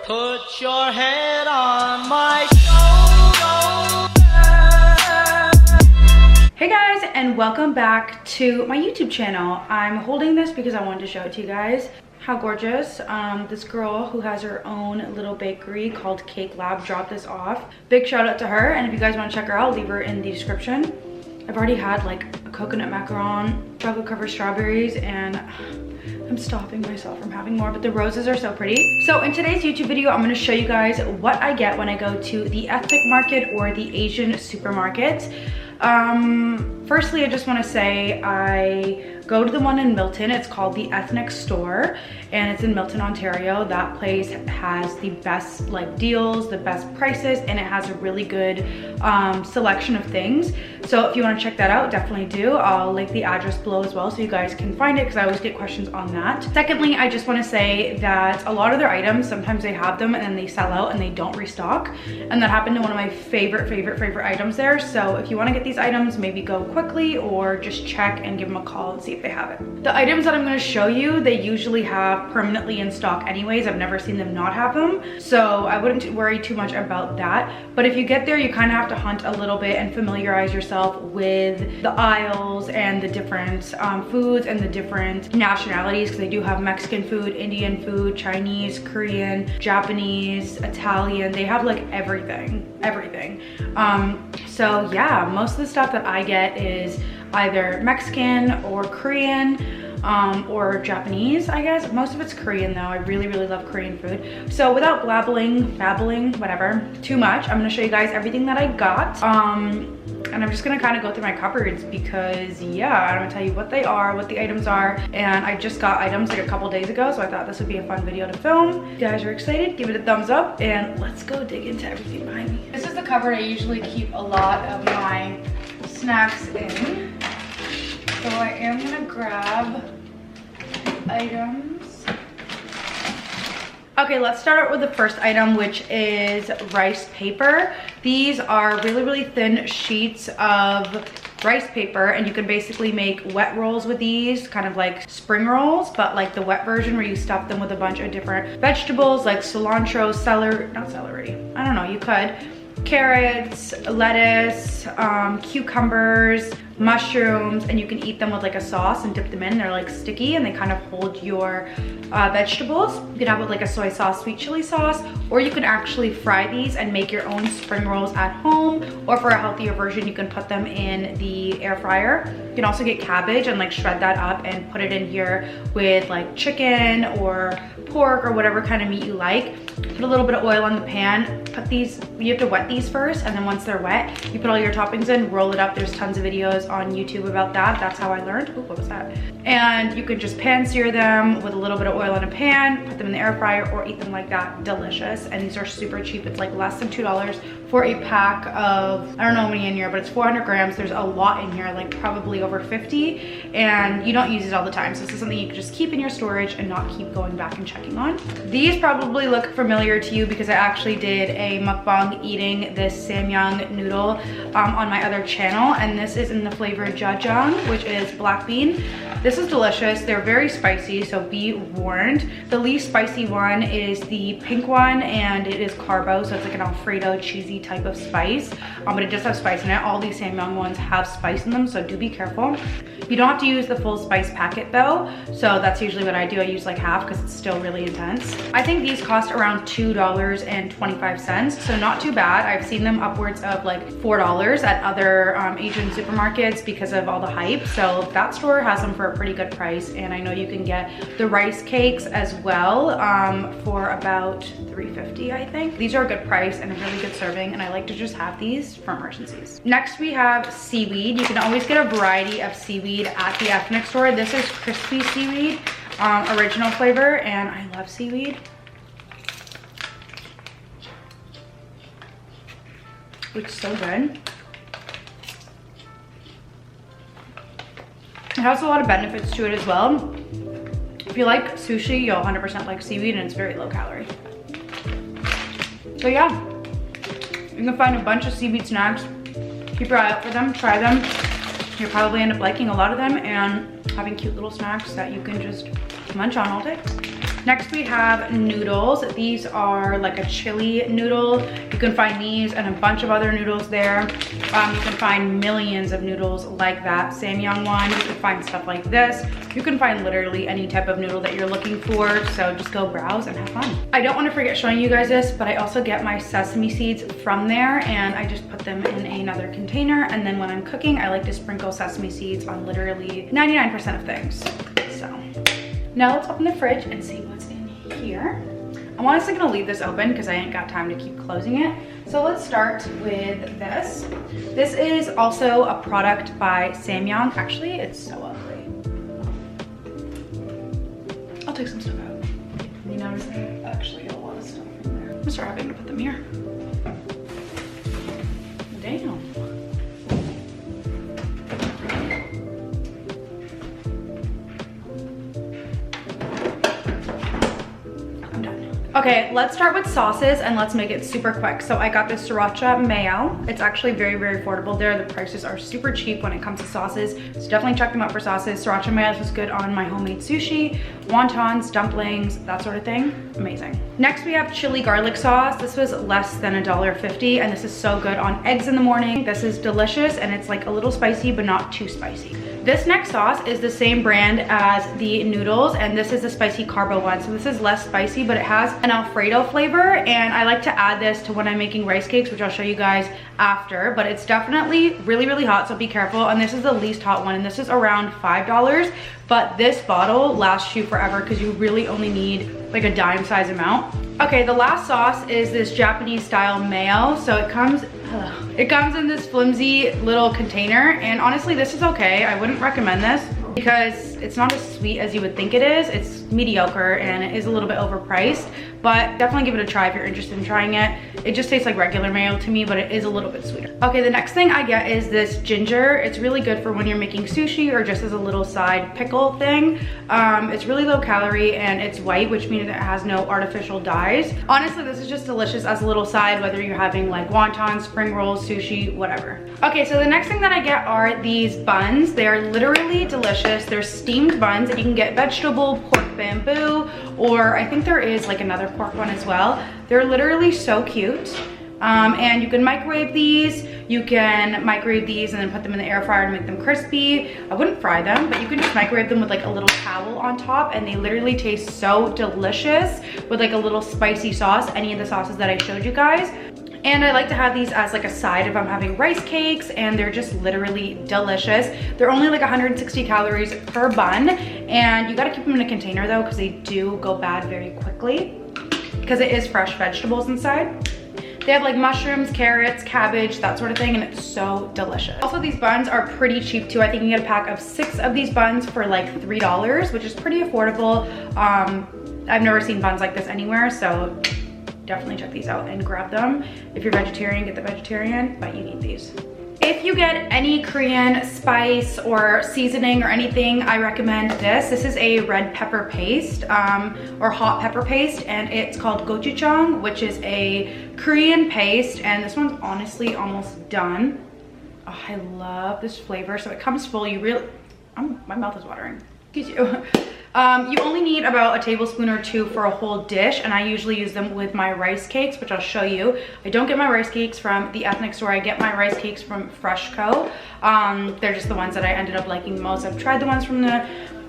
Put your head on my shoulder. Hey guys, and welcome back to my YouTube channel. I'm holding this because I wanted to show it to you guys how gorgeous. This girl who has her own little bakery called Cake Lab dropped this off. Big shout out to her, and if you guys want to check her out, I'll leave her in the description. I've already had like a coconut macaron, chocolate covered strawberries, and I'm stopping myself from having more, but the roses are so pretty. So in today's YouTube video, I'm going to show you guys what I get when I go to the ethnic market or the Asian supermarket. Firstly, I just want to say I go to the one in Milton. It's called the Ethnic Store, and it's in Milton, Ontario. That place has the best like deals, the best prices, and it has a really good selection of things. So if you want to check that out, definitely do. I'll link the address below as well so you guys can find it, because I always get questions on that. Secondly, I just want to say that a lot of their items, sometimes they have them and then they sell out and they don't restock, and that happened to one of my favorite items there. So if you want to get these items, maybe go quickly or just check and give them a call and see if they have it. The items that I'm going to show you, they usually have permanently in stock anyways. I've never seen them not have them, so I wouldn't worry too much about that. But if you get there, you kind of have to hunt a little bit and familiarize yourself with the aisles and the different foods and the different nationalities, because they do have Mexican food, Indian food, Chinese, Korean, Japanese, Italian. They have like everything. So yeah, most of the stuff that I get is either Mexican or Korean or Japanese, I guess. Most of it's Korean though. I really love Korean food. So without babbling, whatever, too much, I'm gonna show you guys everything that I got. And I'm just gonna kind of go through my cupboards because yeah, I'm gonna tell you what they are, what the items are. And I just got items like a couple days ago, so I thought this would be a fun video to film. If you guys are excited, give it a thumbs up and let's go dig into everything behind me. This is the cupboard I usually keep a lot of my snacks in. So I am gonna grab items. Okay, let's start out with the first item, which is rice paper. These are really thin sheets of rice paper, and you can basically make wet rolls with these, kind of like spring rolls, but like the wet version where you stuff them with a bunch of different vegetables like cilantro, celery, I don't know, you could, carrots, lettuce, cucumbers, mushrooms, and you can eat them with like a sauce and dip them in. They're like sticky and they kind of hold your vegetables. You can have it with like a soy sauce, sweet chili sauce, or you can actually fry these and make your own spring rolls at home, or for a healthier version, you can put them in the air fryer. You can also get cabbage and like shred that up and put it in here with like chicken or pork or whatever kind of meat you like. Put a little bit of oil on the pan, put these, you have to wet these first, and then once they're wet, you put all your toppings in, roll it up. There's tons of videos on YouTube about that. That's how I learned. Ooh, what was that? And you could just pan sear them with a little bit of oil in a pan, put them in the air fryer, or eat them like that. Delicious. And these are super cheap. It's like less than $2 for a pack of, I don't know how many in here, but it's 400 grams. There's a lot in here, like probably over 50, and you don't use it all the time. So this is something you can just keep in your storage and not keep going back and checking on. These probably look familiar to you because I actually did a mukbang eating this Samyang noodle on my other channel, and this is in the flavor jajang, which is black bean. This is delicious. They're very spicy, so be warned. The least spicy one is the pink one, and it is carbo, so it's like an Alfredo cheesy type of spice, but it does have spice in it. All these Samyang ones have spice in them, so do be careful. You don't have to use the full spice packet though, so that's usually what I do. I use like half because it's still really intense. I think these cost around $2.25, so not too bad. I've seen them upwards of like $4 at other Asian supermarkets because of all the hype, so that store has them for a pretty good price. And I know you can get the rice cakes as well for about $3.50, I think. These are a good price and a really good serving, and I like to just have these for emergencies. Next we have seaweed. You can always get a variety of seaweed at the ethnic store. This is crispy seaweed, original flavor, and I love seaweed. It's so good. It has a lot of benefits to it as well. If you like sushi, you'll 100% like seaweed, and it's very low calorie. So yeah, you can find a bunch of seaweed snacks. Keep your eye out for them, try them. You'll probably end up liking a lot of them and having cute little snacks that you can just munch on all day. Next we have noodles. These are like a chili noodle. You can find these and a bunch of other noodles there. You can find millions of noodles like that Samyang one. You can find stuff like this. You can find literally any type of noodle that you're looking for. So just go browse and have fun. I don't want to forget showing you guys this, but I also get my sesame seeds from there and I just put them in another container. And then when I'm cooking, I like to sprinkle sesame seeds on literally 99% of things. So now let's open the fridge and see what's in here. I'm honestly gonna leave this open because I ain't got time to keep closing it. So let's start with this. This is also a product by Samyang. Actually, it's so ugly. I'll take some stuff out. You notice there's actually a lot of stuff in there. I'm gonna start having to put them here. Damn. Okay, let's start with sauces and let's make it super quick. So I got this Sriracha Mayo. It's actually very, very affordable there. The prices are super cheap when it comes to sauces. So definitely check them out for sauces. Sriracha Mayo is good on my homemade sushi, wontons, dumplings, that sort of thing. Amazing. Next we have chili garlic sauce. This was less than $1.50 and this is so good on eggs in the morning. This is delicious and it's like a little spicy but not too spicy. This next sauce is the same brand as the noodles and this is the spicy carbo one. So this is less spicy but it has an Alfredo flavor and I like to add this to when I'm making rice cakes, which I'll show you guys after, but it's definitely really, really hot, so be careful. And this is the least hot one and this is around $5, but this bottle lasts you forever because you really only need like a dime size amount. Okay, the last sauce is this Japanese style mayo. So it comes in this flimsy little container and honestly this is okay. I wouldn't recommend this because it's not as sweet as you would think it is. It's mediocre and it is a little bit overpriced, but definitely give it a try if you're interested in trying it. It just tastes like regular mayo to me, but it is a little bit sweeter. Okay, the next thing I get is this ginger. It's really good for when you're making sushi or just as a little side pickle thing. It's really low calorie and it's white, which means it has no artificial dyes. Honestly, this is just delicious as a little side, whether you're having like wontons, spring rolls, sushi, whatever. Okay, so the next thing that I get are these buns. They are literally delicious. They're steamed buns and you can get vegetable, pork bamboo, or I think there is like another pork one as well. They're literally so cute. And you can microwave these. You can microwave these and then put them in the air fryer to make them crispy. I wouldn't fry them, but you can just microwave them with like a little towel on top and they literally taste so delicious with like a little spicy sauce, any of the sauces that I showed you guys. And I like to have these as like a side if I'm having rice cakes and they're just literally delicious. They're only like 160 calories per bun and you gotta keep them in a container though because they do go bad very quickly because it is fresh vegetables inside. They have like mushrooms, carrots, cabbage, that sort of thing, and it's so delicious. Also, these buns are pretty cheap too. I think you can get a pack of 6 of these buns for like $3, which is pretty affordable. I've never seen buns like this anywhere, so definitely check these out and grab them. If you're vegetarian, get the vegetarian, but you need these. If you get any Korean spice or seasoning or anything, I recommend this. This is a red pepper paste or hot pepper paste, and it's called gochujang, which is a Korean paste, and this one's honestly almost done. Oh, I love this flavor. So it comes full. You really, my mouth is watering. Excuse you. You only need about a tablespoon or 2 for a whole dish, and I usually use them with my rice cakes, which I'll show you. I don't get my rice cakes from the ethnic store. I get my rice cakes from Freshco. They're just the ones that I ended up liking the most. I've tried the ones from the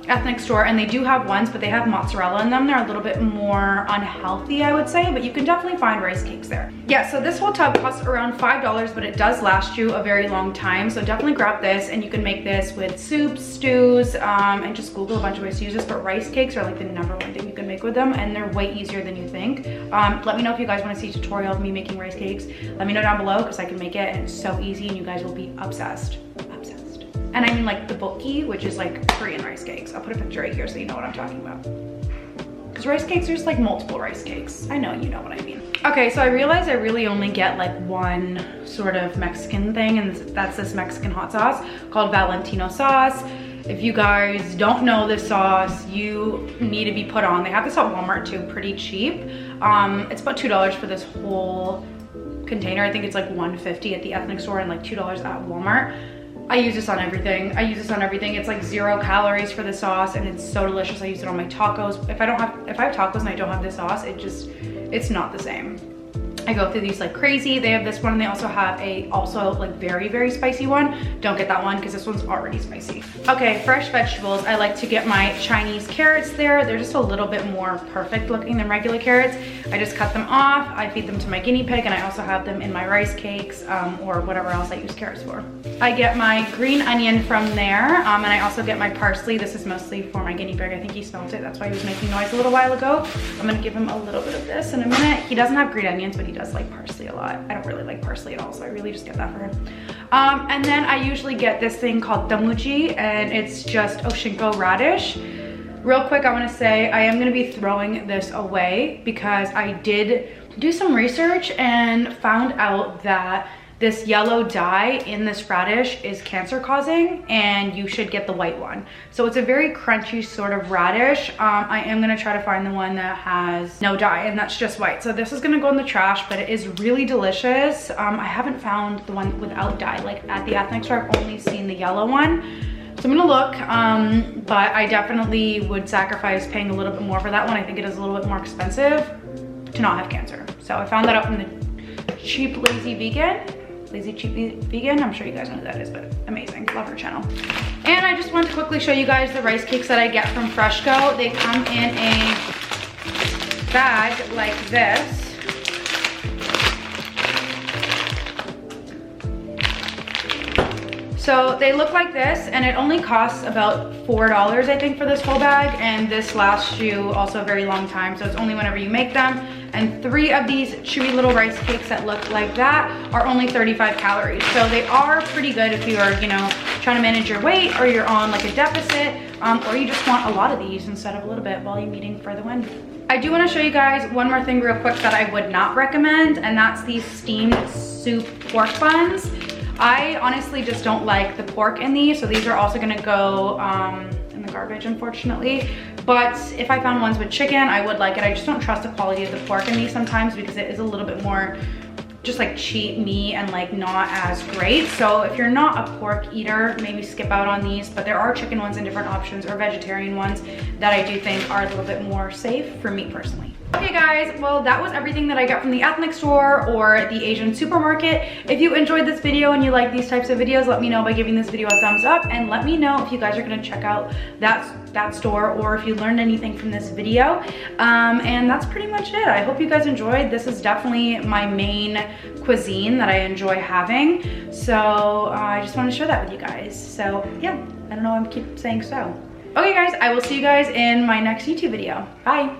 ethnic store and they do have ones, but they have mozzarella in them. They're a little bit more unhealthy, I would say, but you can definitely find rice cakes there. Yeah, so this whole tub costs around $5, but it does last you a very long time. So definitely grab this, and you can make this with soups, stews, and just Google a bunch of ways to use this. But rice cakes are like the #1 thing you can make with them, and they're way easier than you think. Let me know if you guys want to see a tutorial of me making rice cakes. Let me know down below because I can make it and it's so easy and you guys will be obsessed. And I mean like the bulky, which is like Korean rice cakes. I'll put a picture right here so you know what I'm talking about. Because rice cakes, there's like multiple rice cakes. I know you know what I mean. Okay, so I realized I really only get like one sort of Mexican thing, and that's this Mexican hot sauce called Valentino sauce. If you guys don't know this sauce, you need to be put on. They have this at Walmart too, pretty cheap. It's about $2 for this whole container. I think it's like $1.50 at the ethnic store and like $2 at Walmart. I use this on everything. I use this on everything. It's like 0 calories for the sauce and it's so delicious. I use it on my tacos. If I have tacos and I don't have this sauce, it's not the same. I go through these like crazy. They have this one and they also have a like very, very spicy one. Don't get that one because this one's already spicy. Okay, fresh vegetables. I like to get my Chinese carrots there. They're just a little bit more perfect looking than regular carrots. I just cut them off. I feed them to my guinea pig and I also have them in my rice cakes or whatever else I use carrots for. I get my green onion from there and I also get my parsley. This is mostly for my guinea pig. I think he smelled it. That's why he was making noise a little while ago. I'm gonna give him a little bit of this in a minute. He doesn't have green onions, but he does like parsley a lot. I don't really like parsley at all, so I really just get that for him. And then I usually get this thing called damuji, and it's just Shinko radish. Real quick, I want to say I am going to be throwing this away because I did do some research and found out that this yellow dye in this radish is cancer causing and you should get the white one. So it's a very crunchy sort of radish. I am gonna try to find the one that has no dye and that's just white. So this is gonna go in the trash, but it is really delicious. I haven't found the one without dye. Like at the ethnic store, I've only seen the yellow one. So I'm gonna look, but I definitely would sacrifice paying a little bit more for that one. I think it is a little bit more expensive to not have cancer. So I found that out from the Cheap Lazy Vegan. Lazy Cheap Vegan, I'm sure you guys know who that is, but amazing, love her channel. And I just wanted to quickly show you guys the rice cakes that I get from Freshco. They come in a bag like this. So they look like this and it only costs about $4, I think, for this whole bag. And this lasts you also a very long time. So it's only whenever you make them. And 3 of these chewy little rice cakes that look like that are only 35 calories. So they are pretty good if you are, you know, trying to manage your weight or you're on like a deficit or you just want a lot of these instead of a little bit while you're eating for the win. I do want to show you guys one more thing real quick that I would not recommend, and that's these steamed soup pork buns. I honestly just don't like the pork in these, so these are also gonna go in the garbage, unfortunately. But if I found ones with chicken, I would like it. I just don't trust the quality of the pork in these sometimes because it is a little bit more just like cheap meat and like not as great. So if you're not a pork eater, maybe skip out on these, but there are chicken ones and different options or vegetarian ones that I do think are a little bit more safe for me personally. Okay guys, well that was everything that I got from the ethnic store or the Asian supermarket. If you enjoyed this video and you like these types of videos, let me know by giving this video a thumbs up and let me know if you guys are gonna check out that store or if you learned anything from this video. And that's pretty much it. I hope you guys enjoyed. This is definitely my main cuisine that I enjoy having. So I just want to share that with you guys. So yeah, I don't know why I keep saying so. Okay guys, I will see you guys in my next YouTube video. Bye.